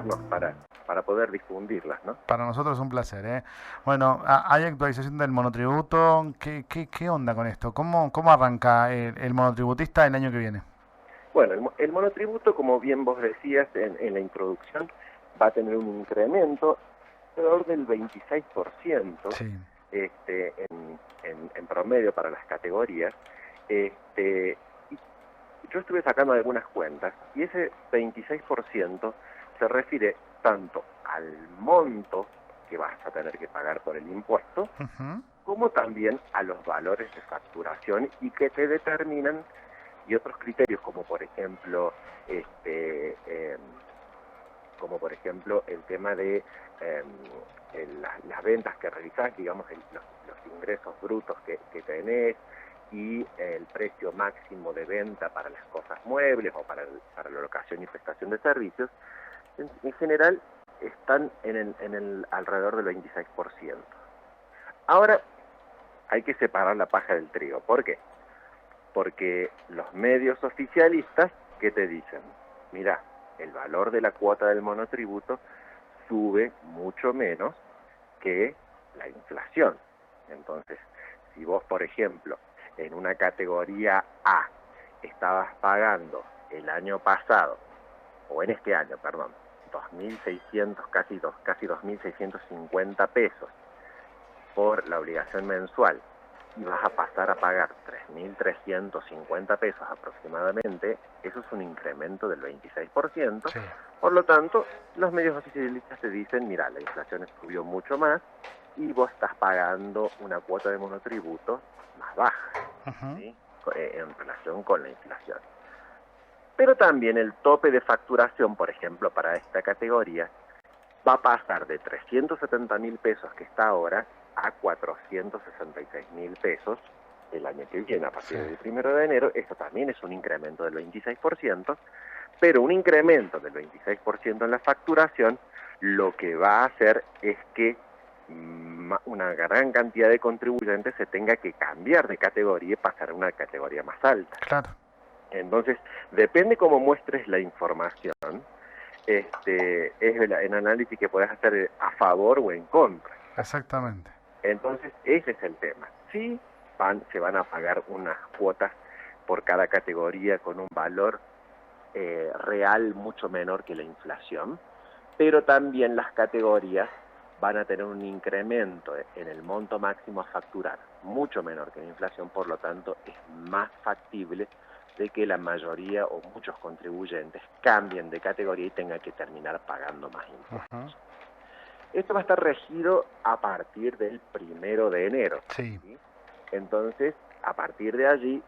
comunicarnos, para poder difundirlas, ¿no? Para nosotros es un placer, ¿eh? Bueno, hay actualización del monotributo. ¿Qué onda con esto? ¿Cómo arranca el monotributista el año que viene? Bueno, el monotributo, como bien vos decías en la introducción, va a tener un incremento alrededor del 26% Sí. en promedio para las categorías. Y yo estuve sacando algunas cuentas y ese 26% se refiere tanto al monto que vas a tener que pagar por el impuesto, Ujú. como también a los valores de facturación y que te determinan, y otros criterios como por ejemplo este, eh, el tema de las ventas que realizás, digamos los ingresos brutos que tenés, y el precio máximo de venta para las cosas muebles o para la locación y prestación de servicios. En general están en el alrededor del 26%. Ahora hay que separar la paja del trigo. ¿Por qué? Porque los medios oficialistas, ¿qué te dicen? Mira, el valor de la cuota del monotributo sube mucho menos que la inflación. Entonces, si vos, por ejemplo, en una categoría A estabas pagando el año pasado, o en este año, perdón, 2.600, casi 2.650 pesos por la obligación mensual, y vas a pasar a pagar 3.350 pesos aproximadamente, eso es un incremento del 26%. Sí. Por lo tanto, los medios oficialistas te dicen, mira, la inflación subió mucho más y vos estás pagando una cuota de monotributo más baja, Ujú. ¿sí? En relación con la inflación. Pero también el tope de facturación, por ejemplo, para esta categoría, va a pasar de 370.000 pesos que está ahora a 466.000 pesos el año que viene, a Sí. partir del 1 de enero. Esto también es un incremento del 26%, pero un incremento del 26% en la facturación lo que va a hacer es que una gran cantidad de contribuyentes se tenga que cambiar de categoría y pasar a una categoría más alta. Claro. Entonces, depende cómo muestres la información, es el análisis que podés hacer a favor o en contra. Exactamente. Entonces, ese es el tema. Sí, se van a pagar unas cuotas por cada categoría con un valor real mucho menor que la inflación, pero también las categorías van a tener un incremento en el monto máximo a facturar mucho menor que la inflación, por lo tanto es más factible de que la mayoría o muchos contribuyentes cambien de categoría y tengan que terminar pagando más Ujú. impuestos. Esto va a estar regido a partir del 1 de enero. Sí. ¿Sí? Entonces, a partir de allí,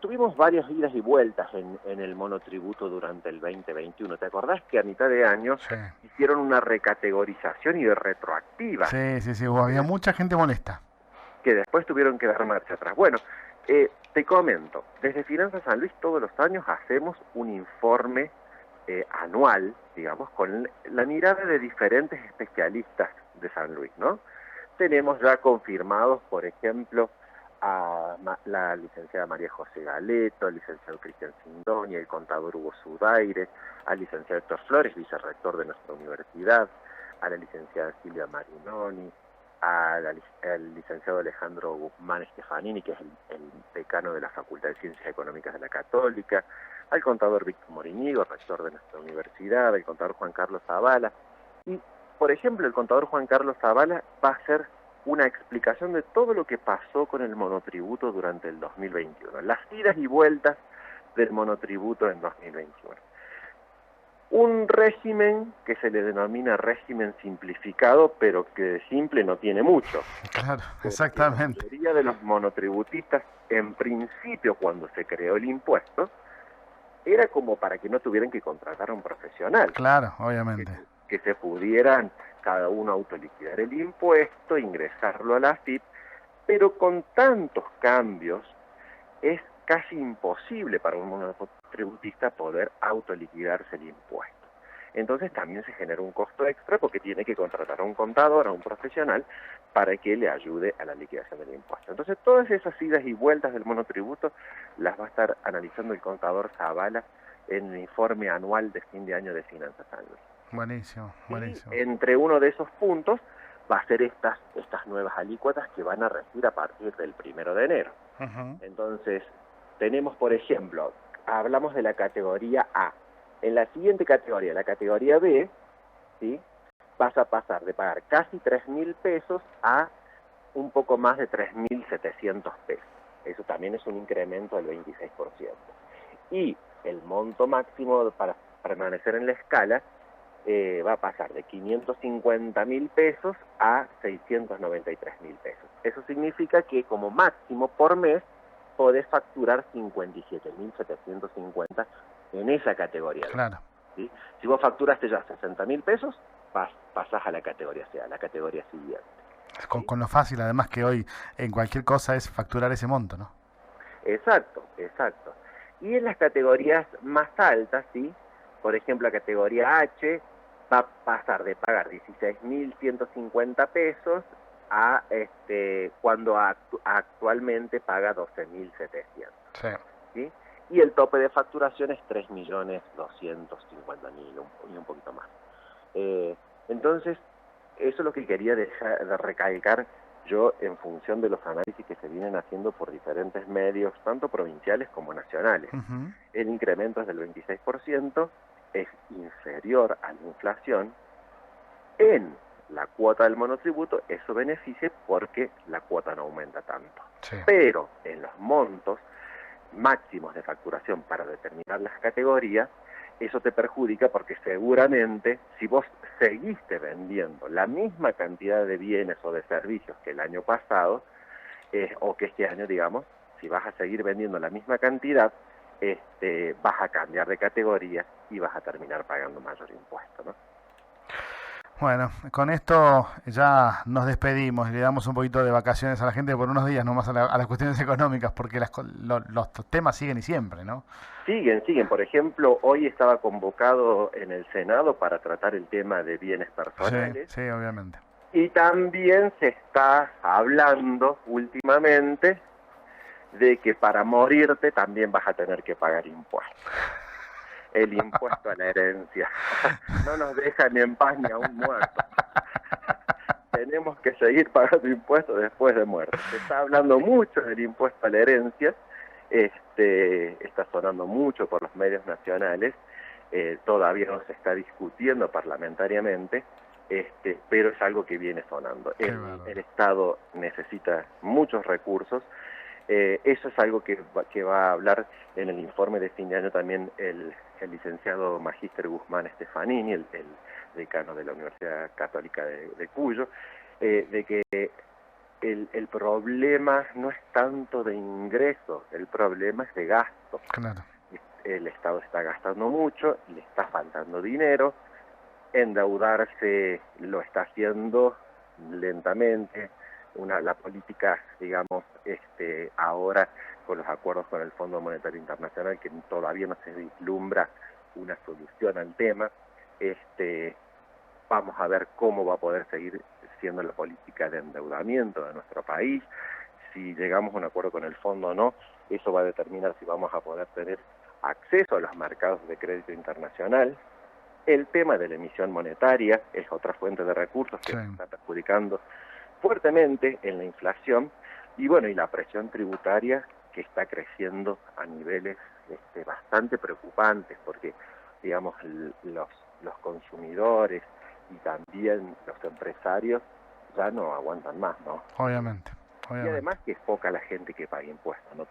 tuvimos varias idas y vueltas en el monotributo durante el 2021. ¿Te acordás que a mitad de año Sí. hicieron una recategorización y de retroactiva, Sí. Había que, mucha gente molesta. que después tuvieron que dar marcha atrás? Bueno, te comento, desde Finanzas San Luis todos los años hacemos un informe anual, digamos, con la mirada de diferentes especialistas de San Luis, ¿no? Tenemos ya confirmados, por ejemplo, a la licenciada María José Galeto, al licenciado Cristian Sindoni, el contador Hugo Sudaire, al licenciado Héctor Flores, vicerrector de nuestra universidad, a la licenciada Silvia Marinoni, al licenciado Alejandro Guzmán Stefanini, que es el decano de la Facultad de Ciencias Económicas de la Católica, al contador Víctor Morinigo, rector de nuestra universidad, al contador Juan Carlos Zavala. Y, por ejemplo, el contador Juan Carlos Zavala va a hacer una explicación de todo lo que pasó con el monotributo durante el 2021, las idas y vueltas del monotributo en 2021. Un régimen que se le denomina régimen simplificado, pero que de simple no tiene mucho, Claro, porque la exactamente. mayoría de los monotributistas, en principio, cuando se creó el impuesto, era como para que no tuvieran que contratar a un profesional, Claro, que, obviamente. que se pudieran cada uno autoliquidar el impuesto, ingresarlo a la AFIP, pero con tantos cambios es casi imposible para un monotributista poder autoliquidarse el impuesto. Entonces también se genera un costo extra porque tiene que contratar a un contador, a un profesional, para que le ayude a la liquidación del impuesto. Entonces todas esas idas y vueltas del monotributo las va a estar analizando el contador Zavala en el informe anual de fin de año de Finanzas San Luis. Buenísimo, Y buenísimo. entre uno de esos puntos va a ser estas nuevas alícuotas que van a regir a partir del 1 de enero. Ujú. Entonces, tenemos, por ejemplo, hablamos de la categoría A. En la siguiente categoría, la categoría B, ¿sí?, vas a pasar de pagar casi 3.000 pesos a un poco más de 3.700 pesos. Eso también es un incremento del 26%. Y el monto máximo para permanecer en la escala va a pasar de 550.000 pesos a 693.000 pesos. Eso significa que como máximo por mes podés facturar 57.750 en esa categoría. Claro. ¿Sí? Si vos facturaste ya 60.000 pesos, pasás a la categoría C, a la categoría siguiente. ¿Sí? Con lo fácil, además, que hoy en cualquier cosa es facturar ese monto, ¿no? Exacto, exacto. Y en las categorías más altas, ¿sí?, por ejemplo, la categoría H va a pasar de pagar 16.150 pesos a cuando actualmente paga 12.700. Sí. ¿Sí? Y el tope de facturación es 3.250.000 y un poquito más. Entonces, eso es lo que quería dejar de recalcar yo en función de los análisis que se vienen haciendo por diferentes medios, tanto provinciales como nacionales. Ujú. El incremento es del 26%, es inferior a la inflación. En la cuota del monotributo eso beneficia porque la cuota no aumenta tanto. Sí. Pero en los montos máximos de facturación para determinar las categorías, eso te perjudica porque seguramente si vos seguiste vendiendo la misma cantidad de bienes o de servicios que el año pasado, o que este año, digamos, si vas a seguir vendiendo la misma cantidad, vas a cambiar de categoría y vas a terminar pagando mayor impuesto, ¿no? Bueno, con esto ya nos despedimos y le damos un poquito de vacaciones a la gente por unos días nomás a las cuestiones económicas, porque los temas siguen y siempre, ¿no? Siguen. Por ejemplo, hoy estaba convocado en el Senado para tratar el tema de bienes Sí, personales. sí, obviamente. Y también se está hablando últimamente de que para morirte también vas a tener que pagar impuestos. El impuesto a la herencia. No nos deja ni en paz ni a un muerto. Tenemos que seguir pagando impuestos después de muerto. Se está hablando mucho del impuesto a la herencia, está sonando mucho por los medios nacionales, todavía no se está discutiendo parlamentariamente, pero es algo que viene sonando. El Estado necesita muchos recursos. Eso es algo que va a hablar en el informe de fin de año también el licenciado Magíster Guzmán Stefanini, el decano de la Universidad Católica de Cuyo, de que el problema no es tanto de ingresos, el problema es de gasto. Claro. El Estado está gastando mucho, le está faltando dinero, endeudarse lo está haciendo lentamente. La política, digamos, ahora con los acuerdos con el Fondo Monetario Internacional, que todavía no se vislumbra una solución al tema, vamos a ver cómo va a poder seguir siendo la política de endeudamiento de nuestro país. Si llegamos a un acuerdo con el fondo o no, eso va a determinar si vamos a poder tener acceso a los mercados de crédito internacional. El tema de la emisión monetaria es otra fuente de recursos que nos está perjudicando fuertemente en la inflación, y bueno, y la presión tributaria que está creciendo a niveles bastante preocupantes, porque digamos los consumidores y también los empresarios ya no aguantan más, ¿no? Obviamente. Y además que es poca la gente que paga impuestos, ¿no?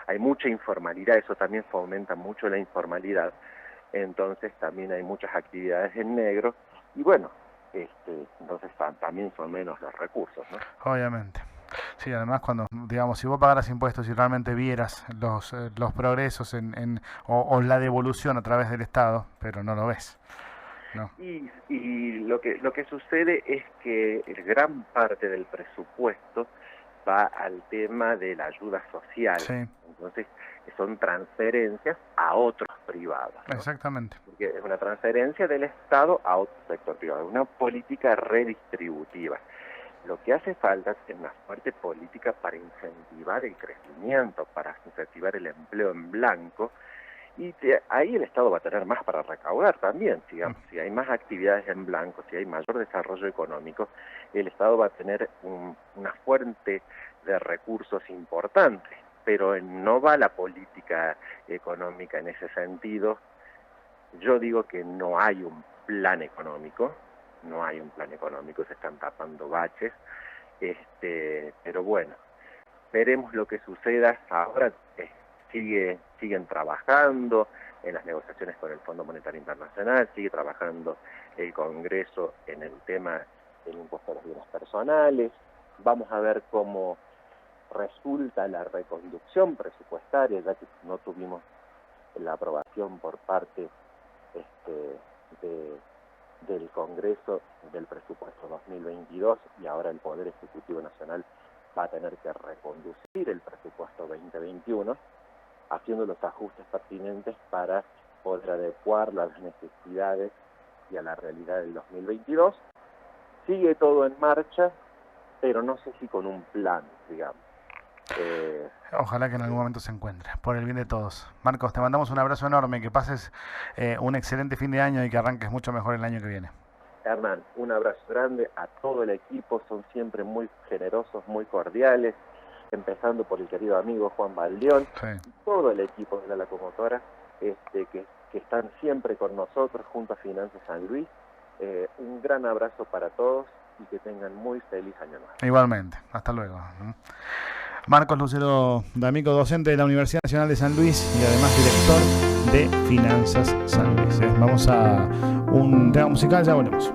Hay mucha informalidad, eso también fomenta mucho la informalidad, entonces también hay muchas actividades en negro, y bueno, entonces también son menos los recursos, ¿no? Obviamente. Sí, además cuando, digamos, si vos pagaras impuestos y realmente vieras los progresos o la devolución a través del Estado, pero no lo ves, ¿no? Y lo que sucede es que gran parte del presupuesto va al tema de la ayuda social. Sí. Entonces, son transferencias a otros privados, ¿no? Exactamente. Porque es una transferencia del Estado a otro sector privado, una política redistributiva. Lo que hace falta es una fuerte política para incentivar el crecimiento, para incentivar el empleo en blanco, Y ahí el Estado va a tener más para recaudar también, digamos. Si hay más actividades en blanco, si hay mayor desarrollo económico, el Estado va a tener una fuente de recursos importante, pero no va la política económica en ese sentido. Yo digo que no hay un plan económico, se están tapando baches, pero bueno, veremos lo que suceda. Ahora siguen trabajando en las negociaciones con el Fondo Monetario Internacional, sigue trabajando el Congreso en el tema del impuesto a los bienes personales. Vamos a ver cómo resulta la reconducción presupuestaria, ya que no tuvimos la aprobación por parte del Congreso del presupuesto 2022, y ahora el Poder Ejecutivo Nacional va a tener que reconducir el presupuesto 2021, haciendo los ajustes pertinentes para poder adecuarlo a las necesidades y a la realidad del 2022. Sigue todo en marcha, pero no sé si con un plan, digamos. Ojalá que en algún momento se encuentre, por el bien de todos. Marcos, te mandamos un abrazo enorme, que pases un excelente fin de año y que arranques mucho mejor el año que viene. Hernán, un abrazo grande a todo el equipo, son siempre muy generosos, muy cordiales, empezando por el querido amigo Juan Baldeón, sí, y todo el equipo de la locomotora que están siempre con nosotros junto a Finanzas San Luis. Un gran abrazo para todos y que tengan muy feliz año nuevo. Igualmente, hasta luego. Marcos Lucero D'Amico, docente de la Universidad Nacional de San Luis y además director de Finanzas San Luis. Vamos a un tema musical, ya volvemos.